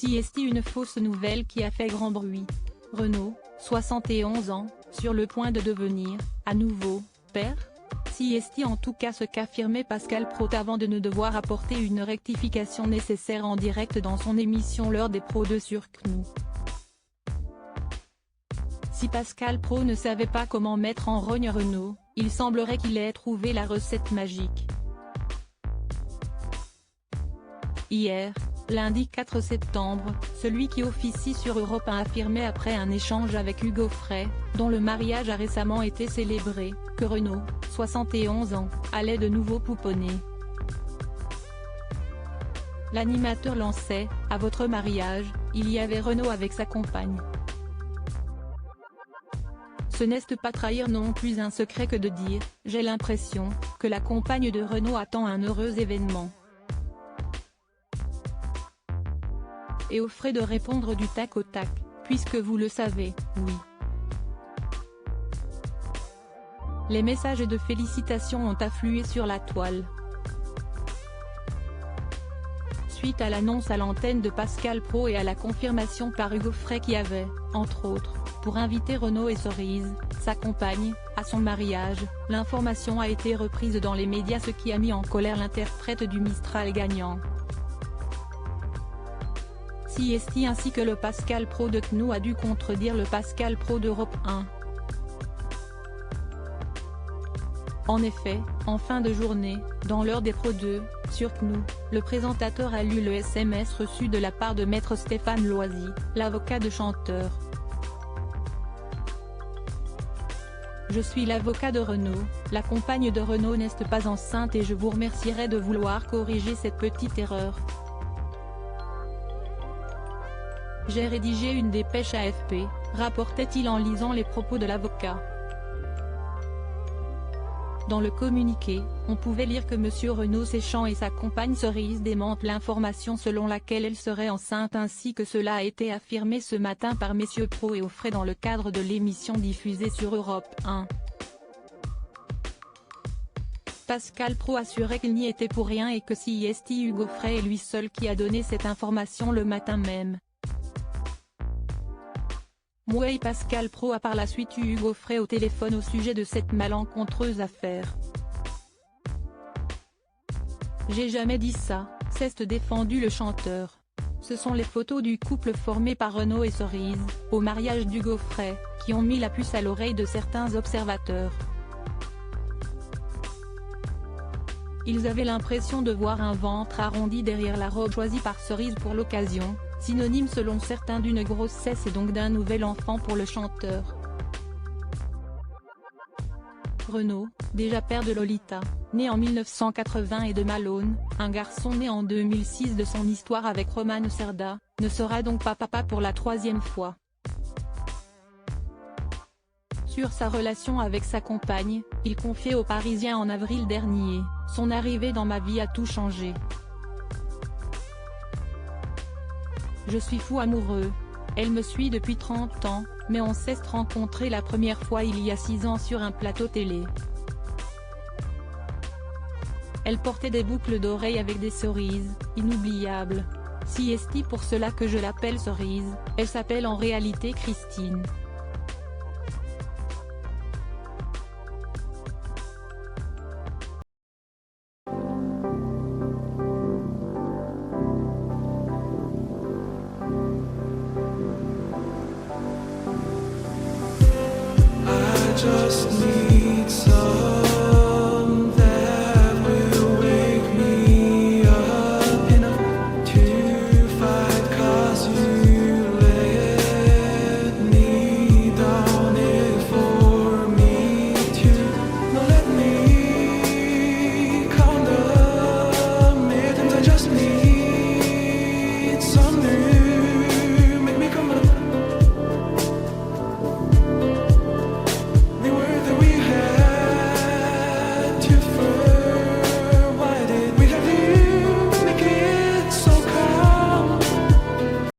CST, une fausse nouvelle qui a fait grand bruit. Renaud, 71 ans, sur le point de devenir, à nouveau, père. CST, en tout cas ce qu'affirmait Pascal Praud avant de ne devoir apporter une rectification nécessaire en direct dans son émission L'heure des pros 2 sur CNews. Si Pascal Praud ne savait pas comment mettre en rogne Renaud, il semblerait qu'il ait trouvé la recette magique. Hier, lundi 4 septembre, celui qui officie sur Europe 1 affirmait après un échange avec Hugo Frey, dont le mariage a récemment été célébré, que Renaud, 71 ans, allait de nouveau pouponner. L'animateur lançait « À votre mariage, il y avait Renaud avec sa compagne. Ce n'est pas trahir non plus un secret que de dire « J'ai l'impression que la compagne de Renaud attend un heureux événement ». Et offrait de répondre du tac au tac, puisque vous le savez, oui. Les messages de félicitations ont afflué sur la toile. Suite à l'annonce à l'antenne de Pascal Praud et à la confirmation par Hugo Frey qui avait, entre autres, pour inviter Renaud et Cerise, sa compagne, à son mariage, l'information a été reprise dans les médias, ce qui a mis en colère l'interprète du Mistral gagnant. CST ainsi que le Pascal Praud de CNews a dû contredire le Pascal Praud d'Europe 1. En effet, en fin de journée, dans l'heure des pros 2, sur CNews, le présentateur a lu le SMS reçu de la part de Maître Stéphane Loisy, l'avocat de chanteur. Je suis l'avocat de Renaud, la compagne de Renaud n'est pas enceinte et je vous remercierai de vouloir corriger cette petite erreur. J'ai rédigé une dépêche AFP, rapportait-il en lisant les propos de l'avocat. Dans le communiqué, on pouvait lire que M. Renaud Séchant et sa compagne Cerise démentent l'information selon laquelle elle serait enceinte, ainsi que cela a été affirmé ce matin par M. Praud et Offray dans le cadre de l'émission diffusée sur Europe 1. Pascal Praud assurait qu'il n'y était pour rien et que CST Hugo Frey est lui seul qui a donné cette information le matin même. Mouais. Pascal Praud a par la suite eu Hugo Frey au téléphone au sujet de cette malencontreuse affaire. J'ai jamais dit ça, s'est défendu le chanteur. Ce sont les photos du couple formé par Renaud et Cerise, au mariage d'Hugo Frey, qui ont mis la puce à l'oreille de certains observateurs. Ils avaient l'impression de voir un ventre arrondi derrière la robe choisie par Cerise pour l'occasion, synonyme selon certains d'une grossesse et donc d'un nouvel enfant pour le chanteur. Renaud, déjà père de Lolita, né en 1980 et de Malone, un garçon né en 2006 de son histoire avec Romane Cerda, ne sera donc pas papa pour la troisième fois. Sur sa relation avec sa compagne, il confiait aux Parisiens en avril dernier, « Son arrivée dans ma vie a tout changé. Je suis fou amoureux. Elle me suit depuis 30 ans, mais on s'est rencontrés la première fois il y a 6 ans sur un plateau télé. Elle portait des boucles d'oreilles avec des cerises, inoubliables. CST pour cela que je l'appelle Cerise, elle s'appelle en réalité Christine. » Just need